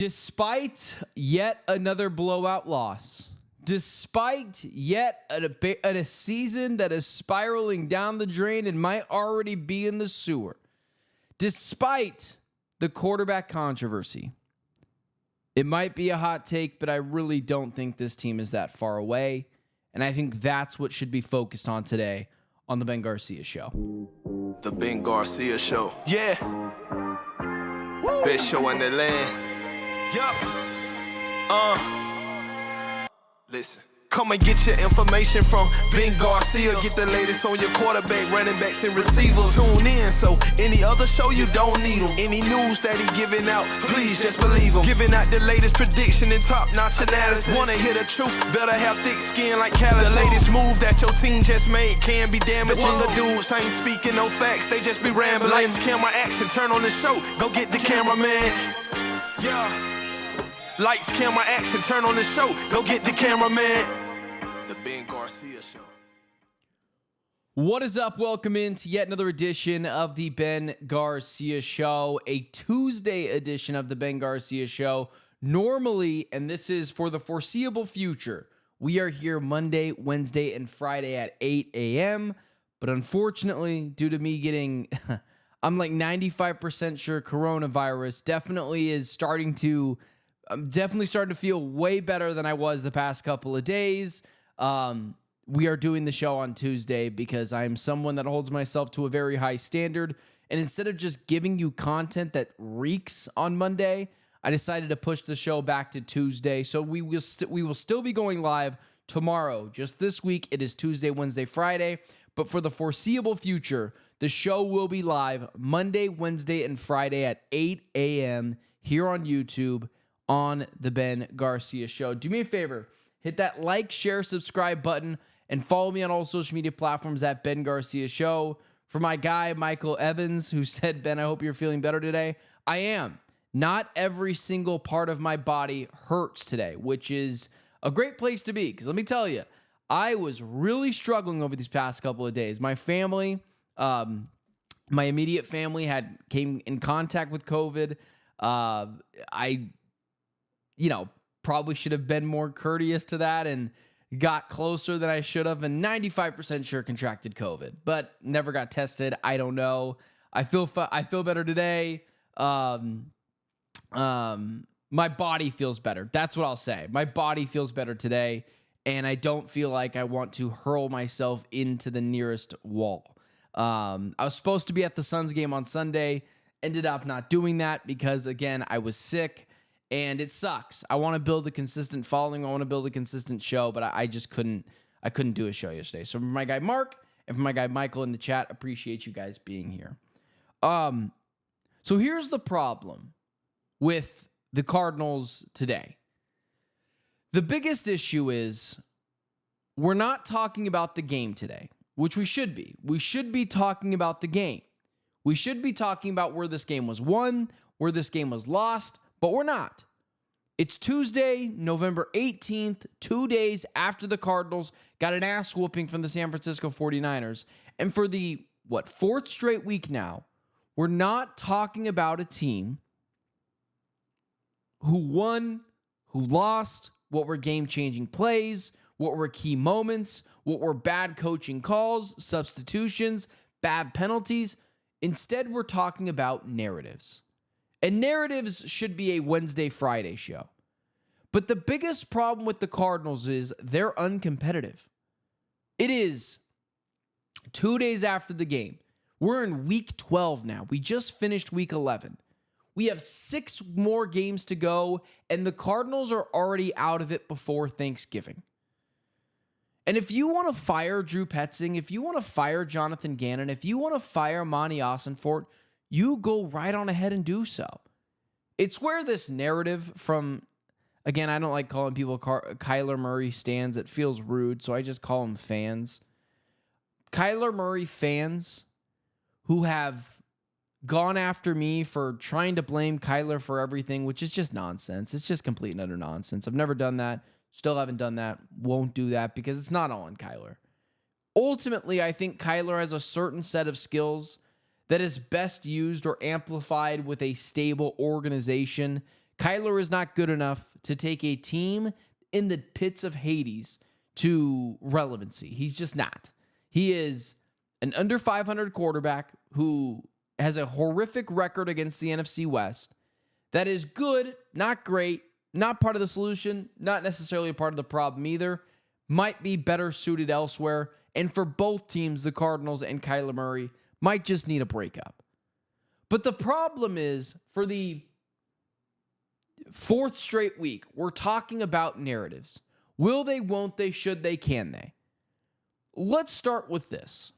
Despite yet another blowout loss, despite yet a season that is spiraling down the drain and might already be in the sewer, despite the quarterback controversy, it might be a hot take, but I really don't think this team is that far away. And I think that's what should be focused on today on the Ben Garcia Show. The Ben Garcia Show. Yeah. Woo. Best show in the land. Yup. Listen. Come and get your information from Ben Garcia. Get the latest on your quarterback, running backs, and receivers. Tune in, so any other show you don't need them. Any news that he giving out, please just believe him. Giving out the latest prediction and top-notch analysis. Wanna hear the truth, better have thick skin like calluses. The latest move that your team just made can be damaging. The dudes ain't speaking no facts, they just be rambling. Lights, camera, action, turn on the show, go get the cameraman. Yeah. Lights, camera, action, turn on the show, go get the cameraman. The Ben Garcia Show. What is up? Welcome into yet another edition of the Ben Garcia Show, a Tuesday edition of the Ben Garcia Show. Normally, and this is for the foreseeable future, we are here Monday, Wednesday, and Friday at 8 a.m. But unfortunately, due to me getting, I'm like 95% sure coronavirus I'm definitely starting to feel way better than I was the past couple of days. We are doing the show on Tuesday because I'm someone that holds myself to a very high standard. And instead of just giving you content that reeks on Monday, I decided to push the show back to Tuesday. So we will still be going live tomorrow. Just this week, it is Tuesday, Wednesday, Friday. But for the foreseeable future, the show will be live Monday, Wednesday, and Friday at 8 a.m. here on YouTube on the Ben Garcia Show. Do me a favor, hit that like, share, subscribe button, and follow me on all social media platforms at Ben Garcia Show. For my guy, Michael Evans, who said, Ben, I hope you're feeling better today. I am. Not every single part of my body hurts today, which is a great place to be. Because let me tell you, I was really struggling over these past couple of days. My family, my immediate family came in contact with COVID. Probably should have been more courteous to that and got closer than I should have, and 95% sure contracted COVID, but never got tested. I don't know. I feel better today. My body feels better. That's what I'll say. My body feels better today, and I don't feel like I want to hurl myself into the nearest wall. I was supposed to be at the Suns game on Sunday, ended up not doing that because, again, I was sick. And it sucks. I want to build a consistent following. I want to build a consistent show, but I just couldn't do a show yesterday. So for my guy Mark and for my guy Michael in the chat, appreciate you guys being here. So here's the problem with the Cardinals today. The biggest issue is we're not talking about the game today, which we should be. We should be talking about the game. We should be talking about where this game was won, where this game was lost, but we're not. It's Tuesday, November 18th, 2 days after the Cardinals got an ass whooping from the San Francisco 49ers. And for the, fourth straight week now, we're not talking about a team who won, who lost, what were game-changing plays, what were key moments, what were bad coaching calls, substitutions, bad penalties. Instead, we're talking about narratives. And narratives should be a Wednesday, Friday show. But the biggest problem with the Cardinals is they're uncompetitive. It is 2 days after the game. We're in week 12 now. We just finished week 11. We have 6 more games to go, and the Cardinals are already out of it before Thanksgiving. And if you want to fire Drew Petzing, if you want to fire Jonathan Gannon, if you want to fire Monty Ossenfort, you go right on ahead and do so. It's where this narrative from, again, I don't like calling people Kyler Murray stans. It feels rude, so I just call them fans. Kyler Murray fans who have gone after me for trying to blame Kyler for everything, which is just nonsense. It's just complete and utter nonsense. I've never done that. Still haven't done that. Won't do that because it's not all on Kyler. Ultimately, I think Kyler has a certain set of skills that is best used or amplified with a stable organization Kyler is not good enough to take a team in the pits of Hades to relevancy. He's just not. He is an under 500 quarterback who has a horrific record against the NFC West that is good, not great, not part of the solution, not necessarily a part of the problem either, might be better suited elsewhere. And for both teams, the Cardinals and Kyler Murray might just need a breakup. But the problem is, for the fourth straight week, we're talking about narratives. Will they, won't they, should they, can they? Let's start with this.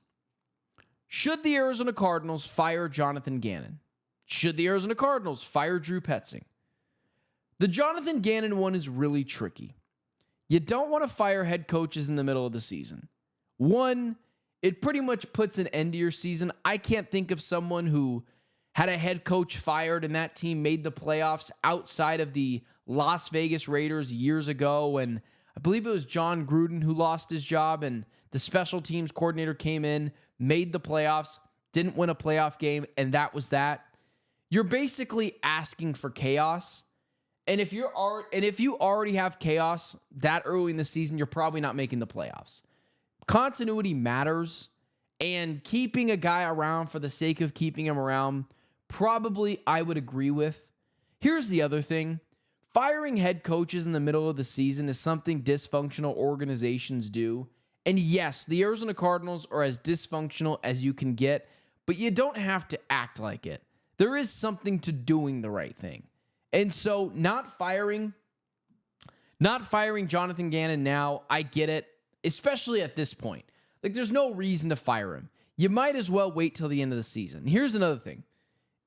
Should the Arizona Cardinals fire Jonathan Gannon? Should the Arizona Cardinals fire Drew Petzing? The Jonathan Gannon one is really tricky. You don't want to fire head coaches in the middle of the season. One, it pretty much puts an end to your season. I can't think of someone who had a head coach fired and that team made the playoffs outside of the Las Vegas Raiders years ago. And I believe it was John Gruden who lost his job and the special teams coordinator came in, made the playoffs, didn't win a playoff game, and that was that. You're basically asking for chaos. And if you already have chaos that early in the season, you're probably not making the playoffs. Continuity matters, and keeping a guy around for the sake of keeping him around, probably I would agree with. Here's the other thing. Firing head coaches in the middle of the season is something dysfunctional organizations do. And yes, the Arizona Cardinals are as dysfunctional as you can get, but you don't have to act like it. There is something to doing the right thing. And so not firing Jonathan Gannon now, I get it, especially at this point. Like, there's no reason to fire him. You might as well wait till the end of the season. Here's another thing.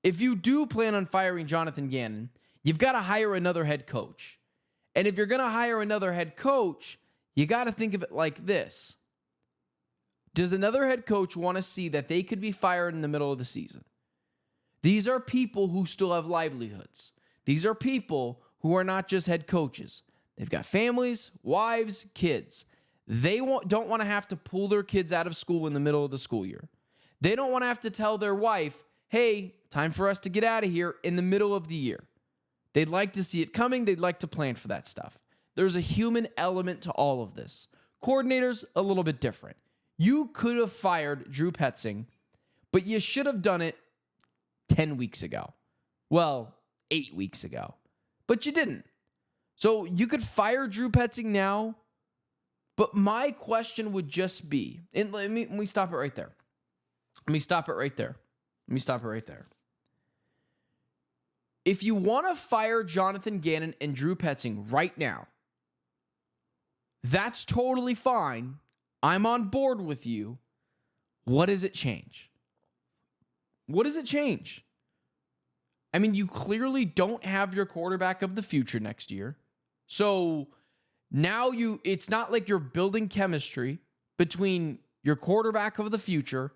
If you do plan on firing Jonathan Gannon, you've got to hire another head coach. And if you're going to hire another head coach, you got to think of it like this. Does another head coach want to see that they could be fired in the middle of the season? These are people who still have livelihoods. These are people who are not just head coaches. They've got families, wives, kids. They don't want to have to pull their kids out of school in the middle of the school year. They don't want to have to tell their wife, hey, time for us to get out of here in the middle of the year. They'd like to see it coming. They'd like to plan for that stuff. There's a human element to all of this. Coordinators, a little bit different. You could have fired Drew Petzing, but you should have done it 10 weeks ago. Well, 8 weeks ago. But you didn't. So you could fire Drew Petzing now, but my question would just be, and let me stop it right there. Let me stop it right there. If you want to fire Jonathan Gannon and Drew Petzing right now, that's totally fine. I'm on board with you. What does it change? What does it change? I mean, you clearly don't have your quarterback of the future next year. So now it's not like you're building chemistry between your quarterback of the future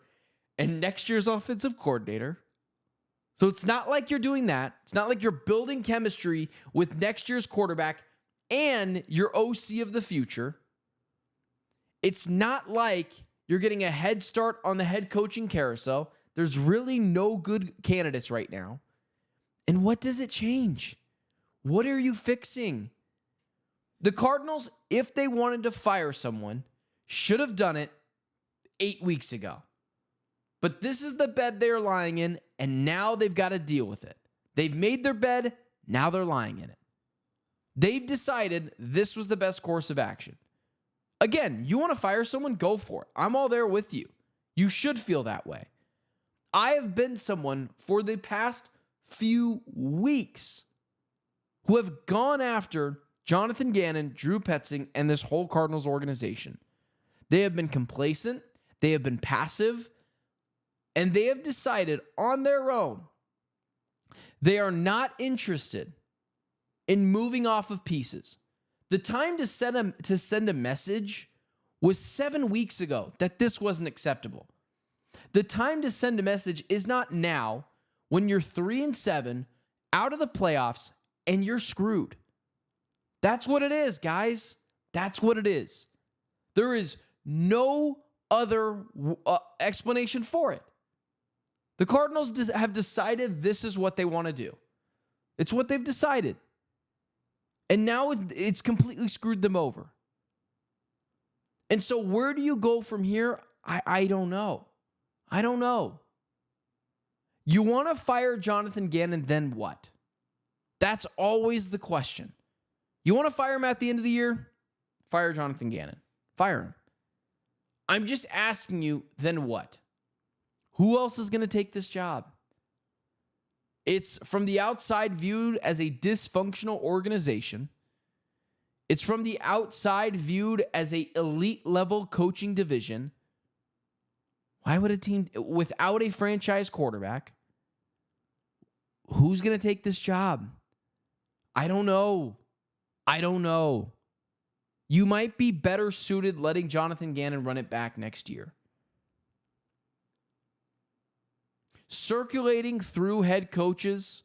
and next year's offensive coordinator. So it's not like you're doing that. It's not like you're building chemistry with next year's quarterback and your OC of the future. It's not like you're getting a head start on the head coaching carousel. There's really no good candidates right now. And what does it change? What are you fixing? The Cardinals, if they wanted to fire someone, should have done it 8 weeks ago. But this is the bed they're lying in, and now they've got to deal with it. They've made their bed, now they're lying in it. They've decided this was the best course of action. Again, you want to fire someone? Go for it. I'm all there with you. You should feel that way. I have been someone for the past few weeks who have gone after Jonathan Gannon, Drew Petzing, and this whole Cardinals organization. They have been complacent. They have been passive. And they have decided on their own they are not interested in moving off of pieces. The time to send a message was 7 weeks ago that this wasn't acceptable. The time to send a message is not now when you're 3-7 out of the playoffs and you're screwed. That's what it is, guys. That's what it is. There is no other explanation for it. The Cardinals have decided this is what they want to do. It's what they've decided. And now it's completely screwed them over. And so where do you go from here? I don't know. I don't know. You want to fire Jonathan Gannon, then what? That's always the question. You want to fire him at the end of the year? Fire Jonathan Gannon. Fire him. I'm just asking you, then what? Who else is going to take this job? It's from the outside viewed as a dysfunctional organization. It's from the outside viewed as a elite level coaching division. Why would a team without a franchise quarterback? Who's going to take this job? I don't know. I don't know. You might be better suited letting Jonathan Gannon run it back next year. Circulating through head coaches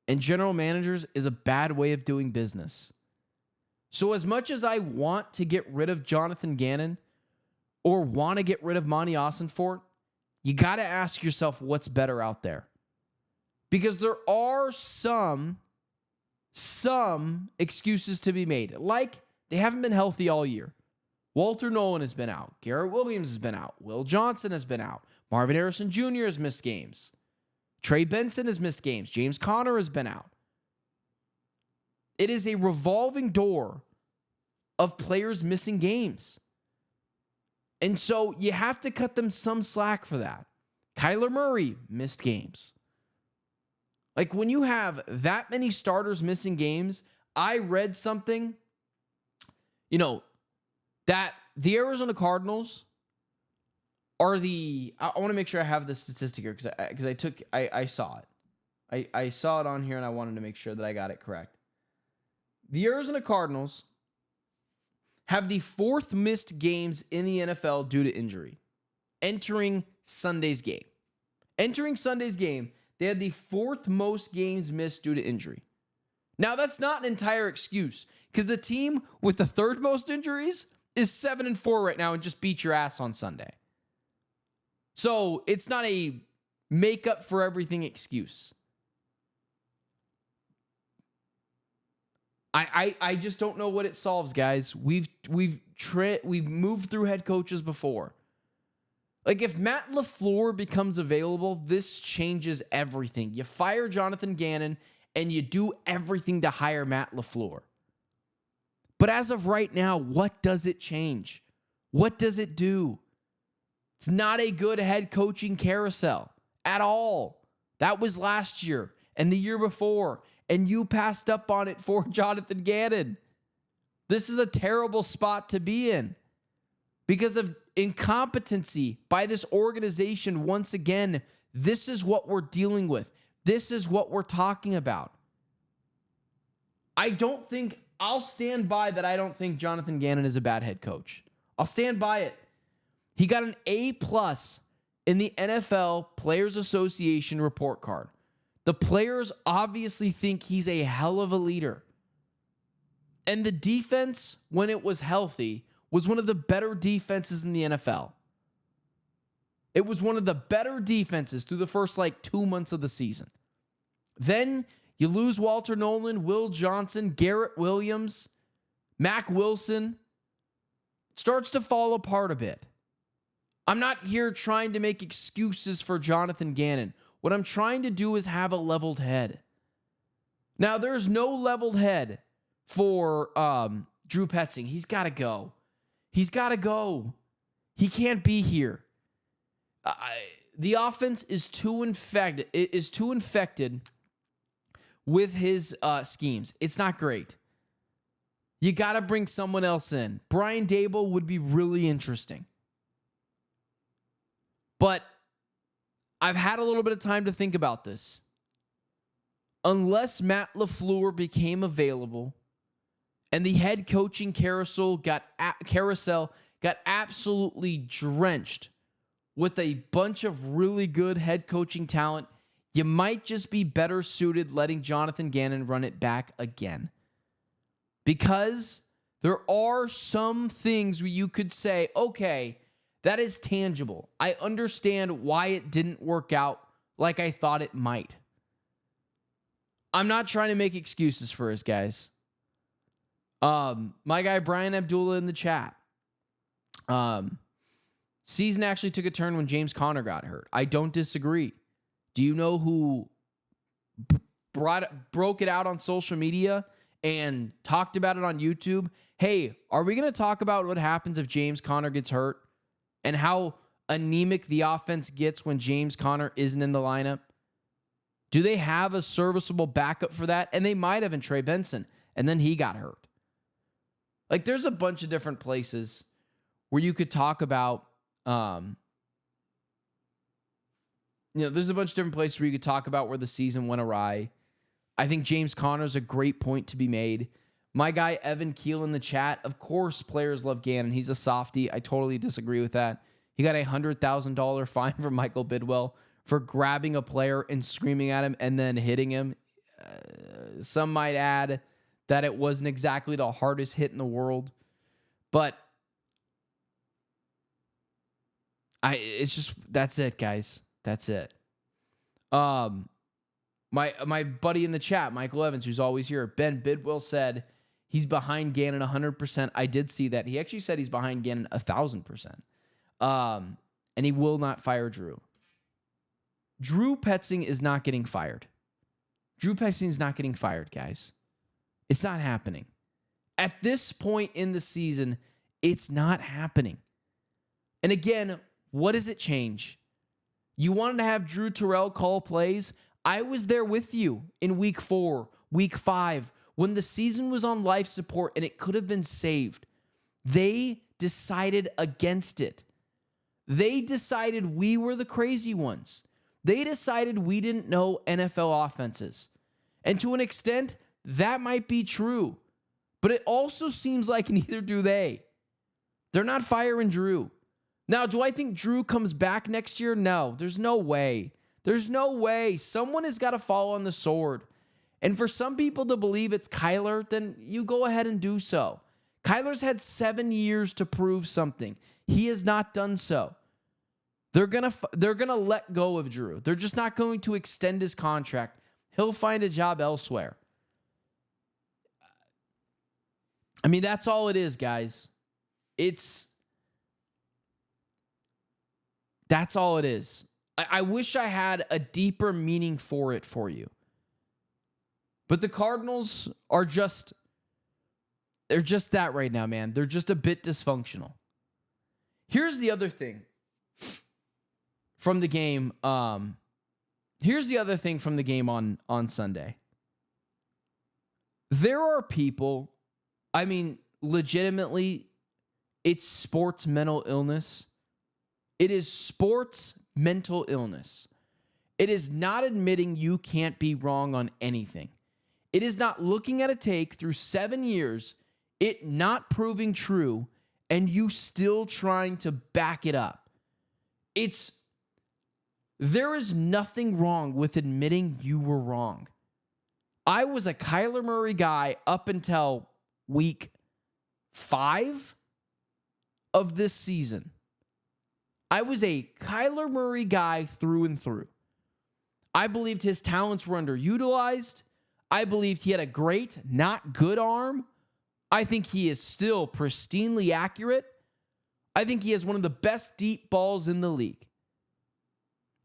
and general managers is a bad way of doing business. So as much as I want to get rid of Jonathan Gannon or want to get rid of Monty Ossenfort, you got to ask yourself what's better out there. Because there are some excuses to be made. Like they haven't been healthy all year. Walter Nolan has been out. Garrett Williams has been out. Will Johnson has been out. Marvin Harrison Jr. has missed games. Trey Benson has missed games. James Conner has been out. It is a revolving door of players missing games. And so you have to cut them some slack for that. Kyler Murray missed games. Like when you have that many starters missing games, I read something, that the Arizona Cardinals are I want to make sure I have the statistic here because I saw it. I saw it on here and I wanted to make sure that I got it correct. The Arizona Cardinals have the 4th missed games in the NFL due to injury. Entering Sunday's game, they had the 4th most games missed due to injury. Now, that's not an entire excuse because the team with the 3rd most injuries is 7-4 right now and just beat your ass on Sunday. So it's not a make up for everything excuse. I just don't know what it solves, guys. We've moved through head coaches before. Like if Matt LaFleur becomes available, this changes everything. You fire Jonathan Gannon and you do everything to hire Matt LaFleur. But as of right now, what does it change? What does it do? It's not a good head coaching carousel at all. That was last year and the year before, and you passed up on it for Jonathan Gannon. This is a terrible spot to be in because of incompetency by this organization. Once again, this is what we're dealing with. This is what we're talking about. I'll stand by that. I don't think Jonathan Gannon is a bad head coach. I'll stand by it. He got an A+ in the NFL Players Association report card. The players obviously think he's a hell of a leader. And the defense, when it was healthy, was one of the better defenses in the NFL. It was one of the better defenses through the first 2 months of the season. Then you lose Walter Nolan, Will Johnson, Garrett Williams, Mac Wilson. It starts to fall apart a bit. I'm not here trying to make excuses for Jonathan Gannon. What I'm trying to do is have a leveled head. Now, there's no leveled head for Drew Petzing. He's got to go. He's got to go. He can't be here. The offense is too infected. It is too infected with his schemes. It's not great. You got to bring someone else in. Brian Daboll would be really interesting. But I've had a little bit of time to think about this. Unless Matt LaFleur became available and the head coaching carousel got absolutely drenched with a bunch of really good head coaching talent, you might just be better suited letting Jonathan Gannon run it back again. Because there are some things where you could say, okay, that is tangible. I understand why it didn't work out like I thought it might. I'm not trying to make excuses for us, guys. My guy Brian Abdullah in the chat. Season actually took a turn when James Conner got hurt. I don't disagree. Do you know who broke it out on social media and talked about it on YouTube? Hey, are we going to talk about what happens if James Conner gets hurt and how anemic the offense gets when James Conner isn't in the lineup? Do they have a serviceable backup for that? And they might have in Trey Benson, and then he got hurt. Like, there's a bunch of different places where you could talk about, there's a bunch of different places where you could talk about where the season went awry. I think James Conner is a great point to be made. My guy, Evan Keel in the chat, of course, players love Gannon. He's a softie. I totally disagree with that. He got a $100,000 fine from Michael Bidwell for grabbing a player and screaming at him and then hitting him. Some might add that it wasn't exactly the hardest hit in the world, but it's just, that's it, guys. That's it. My buddy in the chat, Michael Evans, who's always here, Ben Bidwell said he's behind Gannon 100%. I did see that. He actually said he's behind Gannon 1,000%. And he will not fire Drew. Drew Petzing is not getting fired. Drew Petzing is not getting fired, guys. It's not happening. At this point in the season, it's not happening. And again, what does it change? You wanted to have Drew Terrell call plays. I was there with you in week 4, week 5, when the season was on life support and it could have been saved. They decided against it. They decided we were the crazy ones. They decided we didn't know NFL offenses. And to an extent, that might be true. But it also seems like neither do they. They're not firing Drew. Now, do I think Drew comes back next year? No, there's no way. There's no way. Someone has got to fall on the sword. And for some people to believe it's Kyler, then you go ahead and do so. Kyler's had 7 years to prove something. He has not done so. They're gonna let go of Drew. They're just not going to extend his contract. He'll find a job elsewhere. I mean, that's all it is, guys. That's all it is. I wish I had a deeper meaning for it for you. But the Cardinals are they're just that right now, man. They're just a bit dysfunctional. Here's the other thing from the game. Here's the other thing from the game on Sunday. There are people, I mean, legitimately, it's sports mental illness. It is sports mental illness. It is not admitting you can't be wrong on anything. It is not looking at a take through 7 years, it not proving true, and you still trying to back it up. There is nothing wrong with admitting you were wrong. I was a Kyler Murray guy up until week 5 of this season. I was a Kyler Murray guy through and through. I believed his talents were underutilized. I believed he had a great, not good arm. I think he is still pristinely accurate. I think he has one of the best deep balls in the league.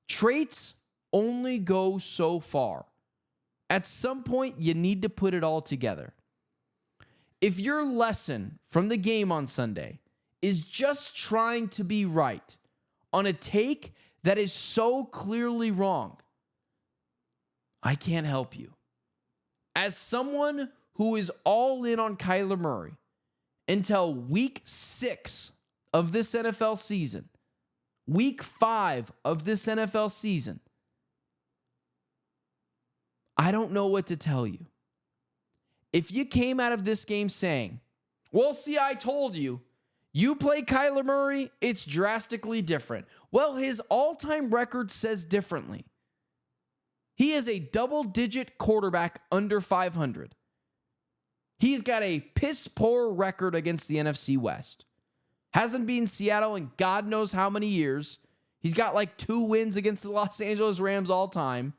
Traits only go so far. At some point, you need to put it all together. If your lesson from the game on Sunday is just trying to be right on a take that is so clearly wrong, I can't help you. As someone who is all in on Kyler Murray until week 6 of this NFL season, week 5 of this NFL season, I don't know what to tell you. If you came out of this game saying, well, see, I told you, you play Kyler Murray, it's drastically different. Well, his all-time record says differently. He is a double-digit quarterback under 500. He's got a piss-poor record against the NFC West. Hasn't been Seattle in God knows how many years. He's got like 2 wins against the Los Angeles Rams all time.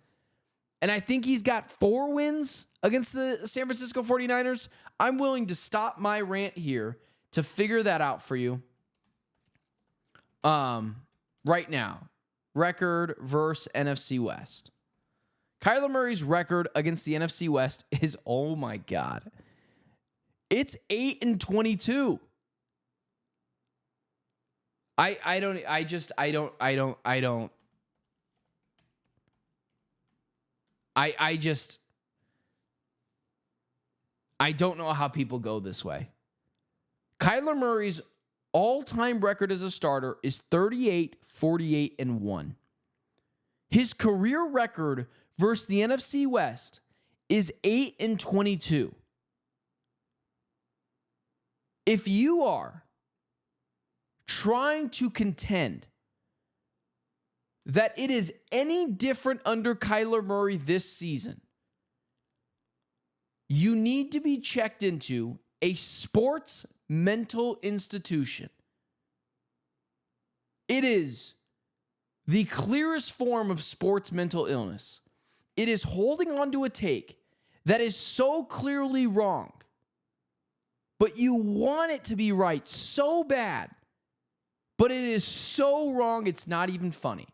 And I think he's got 4 wins against the San Francisco 49ers? I'm willing to stop my rant here to figure that out for you. Right now, record versus NFC West. Kyler Murray's record against the NFC West is, oh my God, it's 8-22. I don't know how people go this way. Kyler Murray's all-time record as a starter is 38-48-1. His career record versus the NFC West is 8-22. If you are trying to contend that it is any different under Kyler Murray this season, you need to be checked into a sports mental institution. It is the clearest form of sports mental illness. It is holding on to a take that is so clearly wrong, but you want it to be right so bad, but it is so wrong it's not even funny.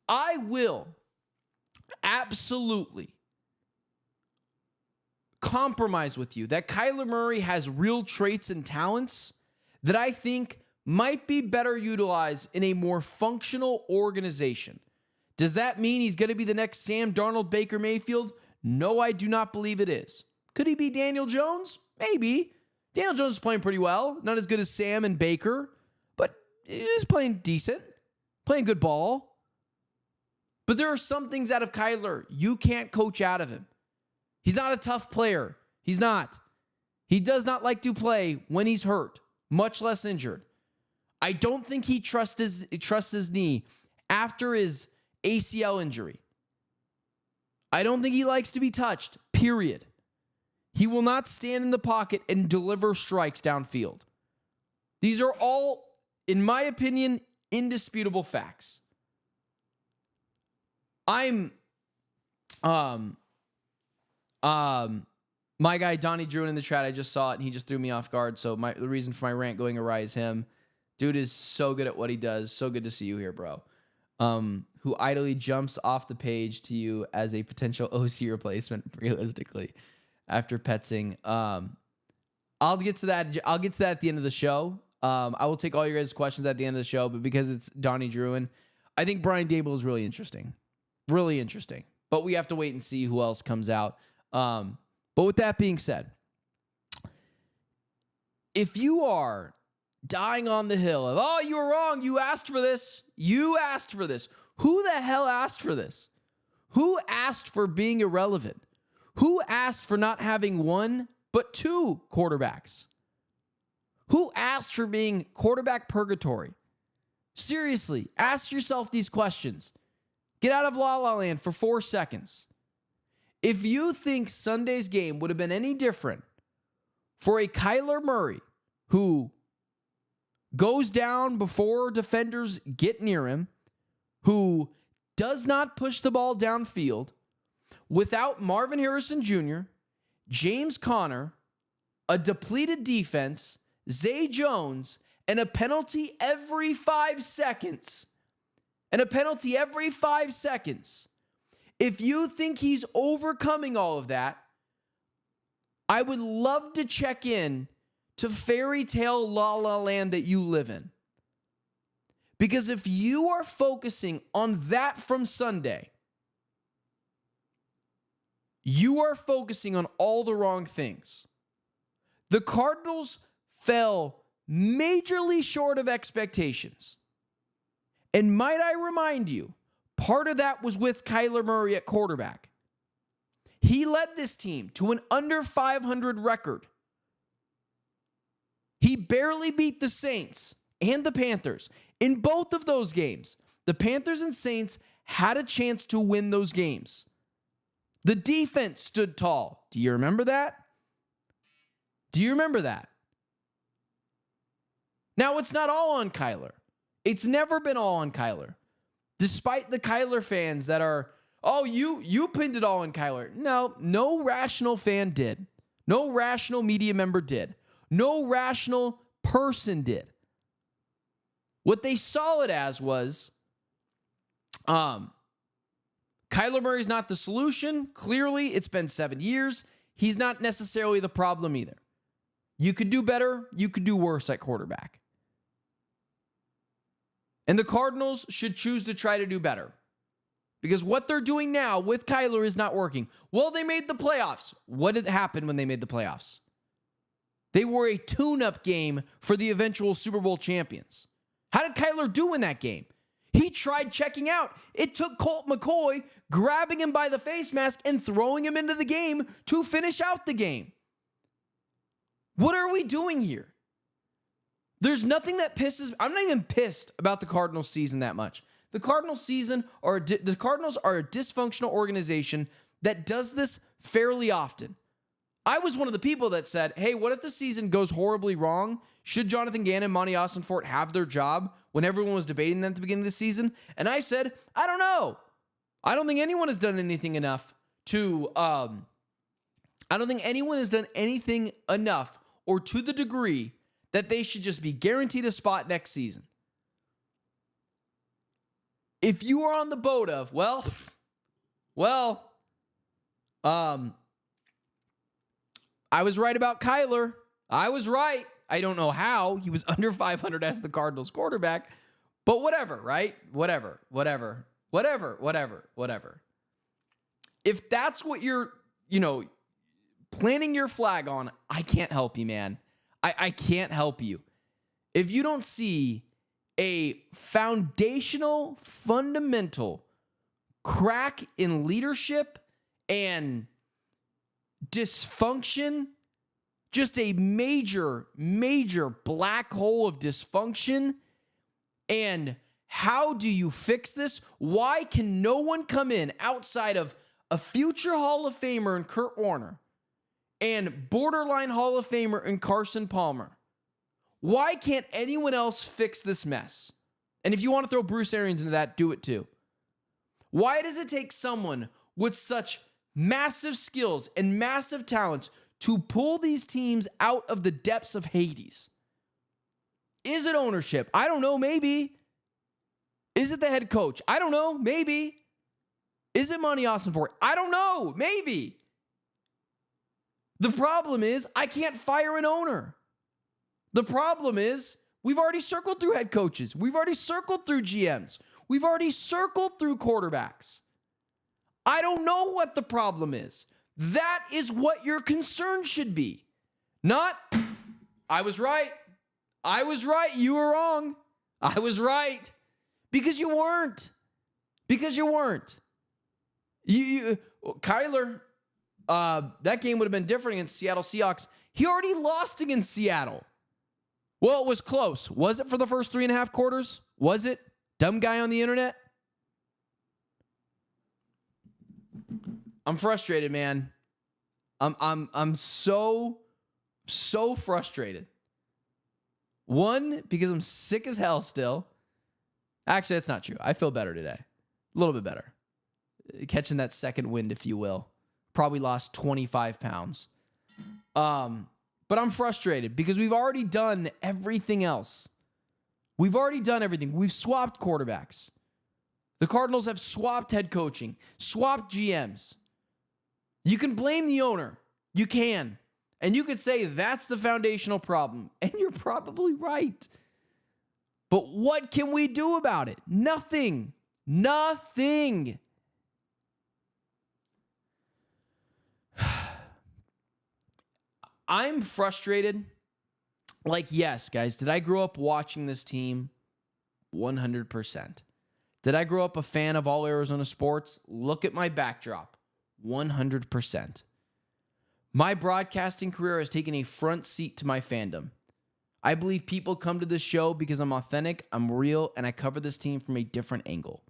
I will absolutely compromise with you that Kyler Murray has real traits and talents that I think might be better utilized in a more functional organization. Does that mean he's going to be the next Sam Darnold, Baker Mayfield? No, I do not believe it is. Could he be Daniel Jones? Maybe. Daniel Jones is playing pretty well. Not as good as Sam and Baker, but he's playing decent. Playing good ball. But there are some things out of Kyler you can't coach out of him. He's not a tough player. He's not. He does not like to play when he's hurt, much less injured. I don't think he trusts his knee after his ACL injury. I don't think he likes to be touched, period. He will not stand in the pocket and deliver strikes downfield. These are all, in my opinion, indisputable facts. My guy Donnie Drew in the chat, I just saw it and he just threw me off guard. So the reason for my rant going awry is him. Dude is so good at what he does. So good to see you here, bro. Who idly jumps off the page to you as a potential OC replacement, realistically, after Petsing. I'll get to that. I'll get to that at the end of the show. I will take all your guys' questions at the end of the show, but because it's Donnie Druin, I think Brian Dable is really interesting. Really interesting. But we have to wait and see who else comes out. But with that being said, if you are dying on the hill of, oh, you were wrong, you asked for this, who the hell asked for this? Who asked for being irrelevant? Who asked for not having one but two quarterbacks? Who asked for being quarterback purgatory? Seriously, ask yourself these questions. Get out of La La Land for 4 seconds. If you think Sunday's game would have been any different for a Kyler Murray who goes down before defenders get near him, who does not push the ball downfield, without Marvin Harrison Jr., James Conner, a depleted defense, Zay Jones, and a penalty every 5 seconds. If you think he's overcoming all of that, I would love to check in to fairy tale La La Land that you live in. Because if you are focusing on that from Sunday, you are focusing on all the wrong things. The Cardinals fell majorly short of expectations. And might I remind you, part of that was with Kyler Murray at quarterback. He led this team to an under 500 record. He barely beat the Saints and the Panthers. In both of those games, the Panthers and Saints had a chance to win those games. The defense stood tall. Do you remember that? Now, it's not all on Kyler. It's never been all on Kyler. Despite the Kyler fans that are, Oh, you pinned it all on Kyler. No rational fan did. No rational media member did. No rational person did. What they saw it as was, Kyler Murray's not the solution. Clearly, it's been 7 years. He's not necessarily the problem either. You could do better. You could do worse at quarterback. And the Cardinals should choose to try to do better. Because what they're doing now with Kyler is not working. Well, they made the playoffs. What did happen when they made the playoffs? They were a tune-up game for the eventual Super Bowl champions. How did Kyler do in that game? He tried checking out. It took Colt McCoy grabbing him by the face mask and throwing him into the game to finish out the game. What are we doing here? There's nothing that pisses... I'm not even pissed about the Cardinals season that much. The Cardinals are a dysfunctional organization that does this fairly often. I was one of the people that said, hey, what if the season goes horribly wrong? Should Jonathan Gannon and Monty Austin-Fort have their job when everyone was debating them at the beginning of the season? And I said, I don't know. I don't think anyone has done anything enough to... I don't think anyone has done anything enough or to the degree that they should just be guaranteed a spot next season. If you are on the boat of, I was right about Kyler. I was right. I don't know how. He was under 500 as the Cardinals quarterback, but whatever, right? Whatever. If that's what you're, planting your flag on, I can't help you, man. I can't help you. If you don't see a foundational, fundamental crack in leadership and dysfunction, just a major, major black hole of dysfunction, and how do you fix this? Why can no one come in outside of a future Hall of Famer in Kurt Warner and borderline Hall of Famer in Carson Palmer? Why can't anyone else fix this mess? And if you want to throw Bruce Arians into that, do it too. Why does it take someone with such massive skills and massive talents to pull these teams out of the depths of Hades? Is it ownership? I don't know, maybe. Is it the head coach? I don't know, maybe. Is it Monty Austin-Fort? I don't know, maybe. The problem is I can't fire an owner. The problem is we've already circled through head coaches. We've already circled through GMs. We've already circled through quarterbacks. I don't know what the problem is. That is what your concern should be. Not, I was right. I was right. You were wrong. I was right. Because you weren't. Kyler, that game would have been different against Seattle Seahawks. He already lost against Seattle. Well, it was close. Was it for the first 3.5 quarters? Was it? Dumb guy on the internet? I'm frustrated, man. I'm so frustrated. One, because I'm sick as hell still. Actually, that's not true. I feel better today. A little bit better. Catching that second wind, if you will. Probably lost 25 pounds. But I'm frustrated because we've already done everything else. We've already done everything. We've swapped quarterbacks. The Cardinals have swapped head coaching, swapped GMs. You can blame the owner. You can. And you could say that's the foundational problem. And you're probably right. But what can we do about it? Nothing. I'm frustrated. Like, yes, guys, did I grow up watching this team? 100%. Did I grow up a fan of all Arizona sports? Look at my backdrop. 100%. My broadcasting career has taken a front seat to my fandom. I believe people come to this show because I'm authentic, I'm real, and I cover this team from a different angle.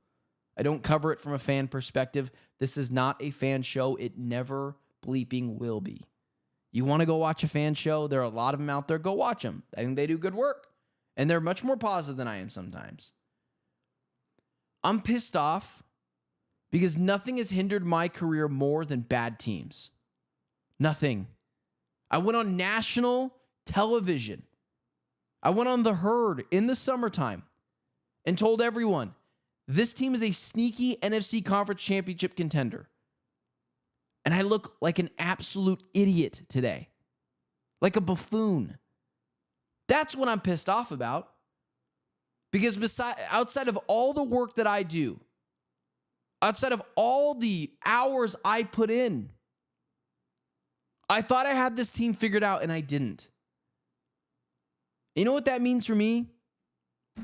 I don't cover it from a fan perspective. This is not a fan show. It never bleeping will be. You want to go watch a fan show? There are a lot of them out there. Go watch them. I think they do good work. And they're much more positive than I am sometimes. I'm pissed off Because nothing has hindered my career more than bad teams. Nothing. I went on national television. I went on The Herd in the summertime and told everyone, this team is a sneaky NFC Conference Championship contender. And I look like an absolute idiot today. Like a buffoon. That's what I'm pissed off about. Because outside of all the work that I do, outside of all the hours I put in, I thought I had this team figured out and I didn't. You know what that means for me?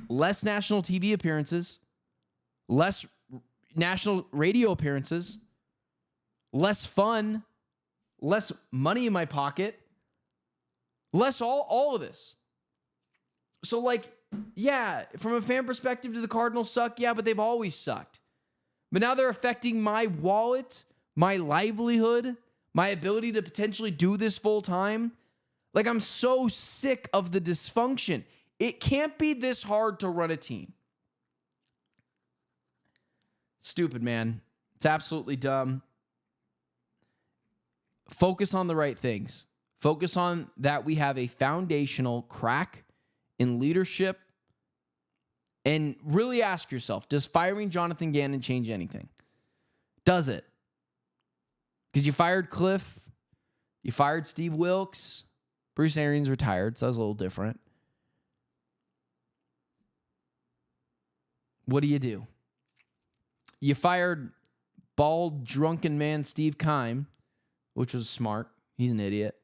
Less national TV appearances, less national radio appearances, less fun, less money in my pocket, less all of this. So like, yeah, from a fan perspective, do the Cardinals suck? Yeah, but they've always sucked. But now they're affecting my wallet, my livelihood, my ability to potentially do this full time. Like, I'm so sick of the dysfunction. It can't be this hard to run a team. Stupid, man. It's absolutely dumb. Focus on the right things. Focus on that we have a foundational crack in leadership. And really ask yourself, does firing Jonathan Gannon change anything? Does it? Because you fired Cliff. You fired Steve Wilkes. Bruce Arians retired, so that was a little different. What do? You fired bald, drunken man Steve Keim, which was smart. He's an idiot.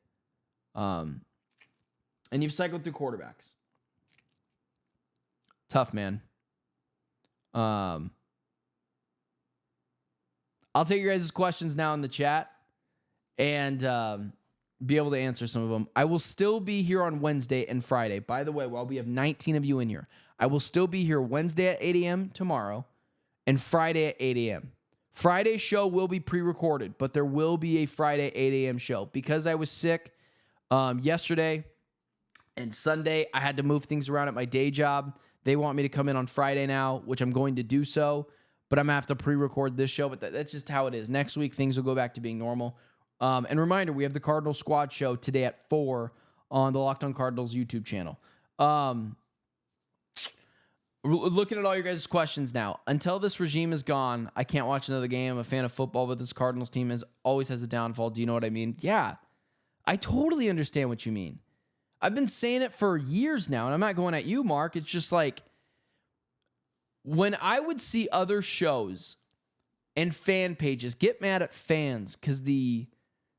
And you've cycled through quarterbacks. Tough, man. I'll take your guys' questions now in the chat and be able to answer some of them. I will still be here on Wednesday and Friday. By the way, while we have 19 of you in here, I will still be here Wednesday at 8 a.m. tomorrow and Friday at 8 a.m. Friday's show will be pre-recorded, but there will be a Friday 8 a.m. show. Because I was sick yesterday and Sunday, I had to move things around at my day job. They want me to come in on Friday now, which I'm going to do so, but I'm going to have to pre-record this show, but that's just how it is. Next week, things will go back to being normal. And reminder, we have the Cardinals Squad show today at 4 on the Locked On Cardinals YouTube channel. Looking at all your guys' questions now. Until this regime is gone, I can't watch another game. I'm a fan of football, but this Cardinals team always has a downfall. Do you know what I mean? Yeah, I totally understand what you mean. I've been saying it for years now, and I'm not going at you, Mark. It's just like when I would see other shows and fan pages get mad at fans because the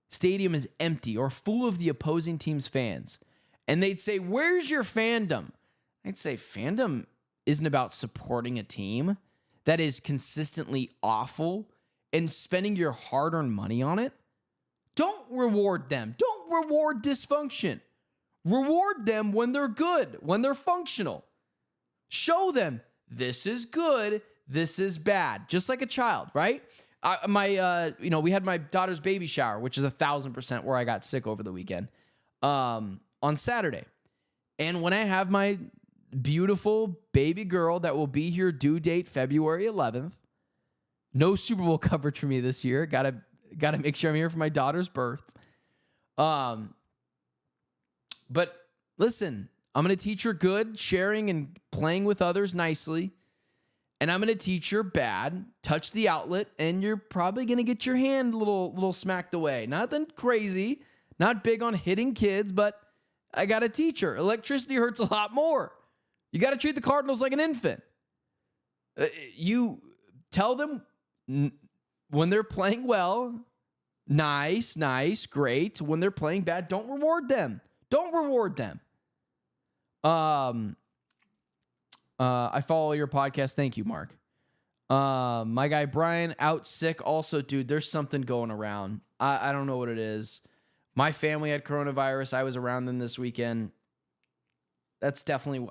stadium is empty or full of the opposing team's fans, and they'd say, "Where's your fandom?" I'd say, fandom isn't about supporting a team that is consistently awful and spending your hard-earned money on it. Don't reward them. Don't reward dysfunction. Reward them when they're good, when they're functional. Show them this is good, this is bad. Just like a child, right? We had my daughter's baby shower, which is 1,000% where I got sick over the weekend, on Saturday. And when I have my beautiful baby girl that will be here due date February 11th, no Super Bowl coverage for me this year. Gotta make sure I'm here for my daughter's birth. But listen, I'm going to teach her good, sharing and playing with others nicely. And I'm going to teach her bad, touch the outlet, and you're probably going to get your hand a little smacked away. Nothing crazy, not big on hitting kids, but I got to teach her. Electricity hurts a lot more. You got to treat the Cardinals like an infant. You tell them when they're playing well, nice, great. When they're playing bad, don't reward them. Don't reward them. I follow your podcast. Thank you, Mark. My guy Brian out sick. Also, dude, there's something going around. I don't know what it is. My family had coronavirus. I was around them this weekend. That's definitely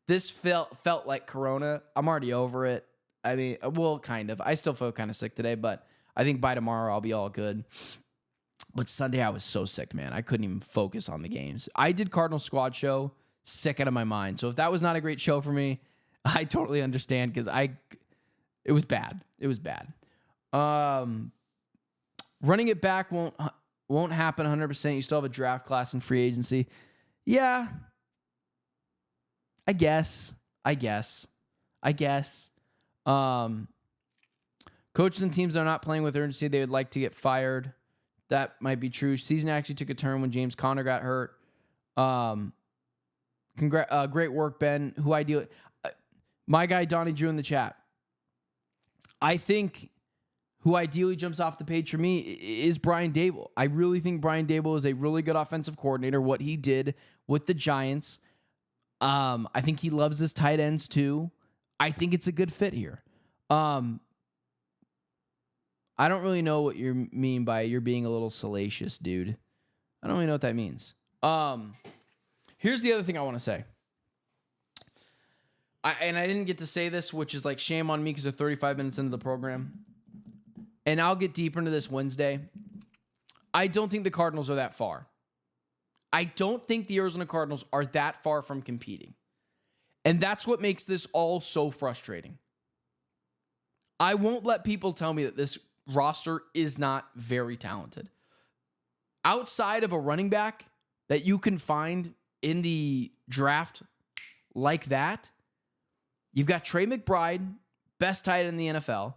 this felt like corona. I'm already over it. I mean, well, kind of. I still feel kind of sick today, but I think by tomorrow I'll be all good. But Sunday I was so sick, man. I couldn't even focus on the games. I did Cardinal Squad show, sick out of my mind. So if that was not a great show for me, I totally understand because It was bad. Running it back won't happen 100%. You still have a draft class and free agency. Yeah. I guess. Coaches and teams that are not playing with urgency, they would like to get fired. That might be true. Season actually took a turn when James Conner got hurt. Great work, Ben. My guy Donnie Drew in the chat. I think who ideally jumps off the page for me is Brian Daboll. I really think Brian Daboll is a really good offensive coordinator. What he did with the Giants, I think he loves his tight ends too. I think it's a good fit here. I don't really know what you mean by you're being a little salacious, dude. I don't really know what that means. Here's the other thing I want to say. I didn't get to say this, which is like shame on me because they're 35 minutes into the program. And I'll get deeper into this Wednesday. I don't think the Cardinals are that far. I don't think the Arizona Cardinals are that far from competing. And that's what makes this all so frustrating. I won't let people tell me that this roster is not very talented. Outside of a running back that you can find in the draft like that, you've got Trey McBride, best tight end in the NFL.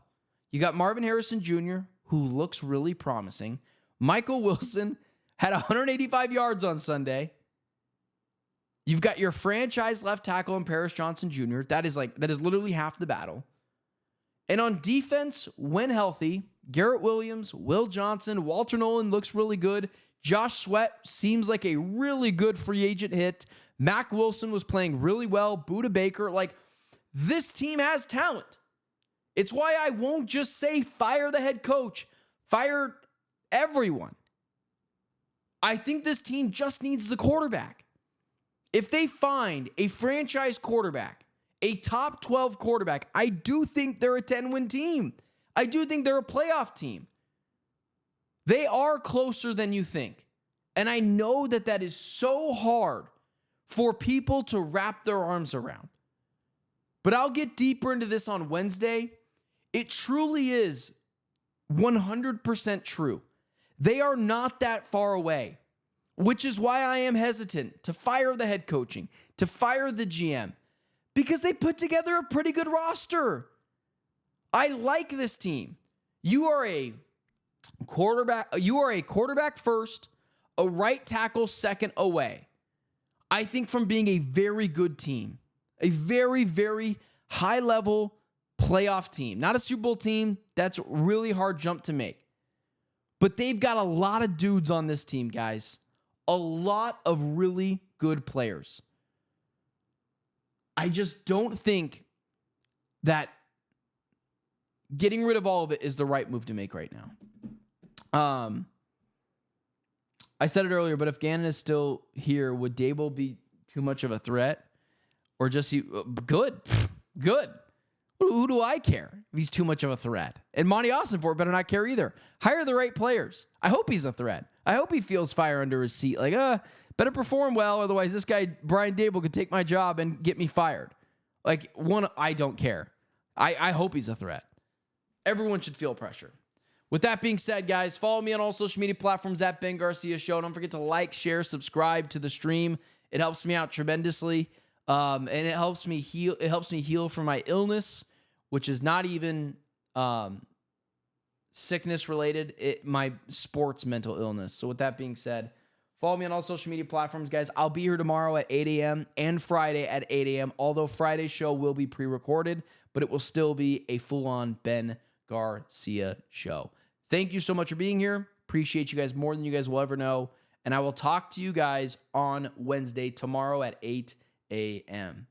You got Marvin Harrison Jr., who looks really promising. Michael Wilson had 185 yards on Sunday. You've got your franchise left tackle in Paris Johnson Jr. That is literally half the battle. And on defense, when healthy, Garrett Williams, Will Johnson, Walter Nolan looks really good. Josh Sweat seems like a really good free agent hit. Mac Wilson was playing really well. Budda Baker, this team has talent. It's why I won't just say fire the head coach. Fire everyone. I think this team just needs the quarterback. If they find a franchise quarterback, a top 12 quarterback, I do think they're a 10-win team. I do think they're a playoff team. They are closer than you think. And I know that is so hard for people to wrap their arms around. But I'll get deeper into this on Wednesday. It truly is 100% true. They are not that far away, which is why I am hesitant to fire the head coaching, to fire the GM, because they put together a pretty good roster. I like this team. You are a quarterback first, a right tackle second away. I think from being a very good team, a very, very high level playoff team, not a Super Bowl team. That's a really hard jump to make. But they've got a lot of dudes on this team, guys. A lot of really good players. I just don't think that getting rid of all of it is the right move to make right now. I said it earlier, but if Gannon is still here, would Daboll be too much of a threat? Or just good. Who do I care if he's too much of a threat? And Monty Ossenfort better not care either. Hire the right players. I hope he's a threat. I hope he feels fire under his seat. Better perform well, otherwise this guy, Brian Daboll, could take my job and get me fired. I don't care. I hope he's a threat. Everyone should feel pressure. With that being said, guys, follow me on all social media platforms at Ben Garcia Show. Don't forget to like, share, subscribe to the stream. It helps me out tremendously. And it helps me heal. It helps me heal from my illness, which is not even sickness related. My sports mental illness. So with that being said, follow me on all social media platforms, guys. I'll be here tomorrow at 8 a.m. and Friday at 8 a.m. Although Friday's show will be pre-recorded, but it will still be a full-on Ben Garcia show. Thank you so much for being here. Appreciate you guys more than you guys will ever know. And I will talk to you guys on Wednesday tomorrow at 8 a.m.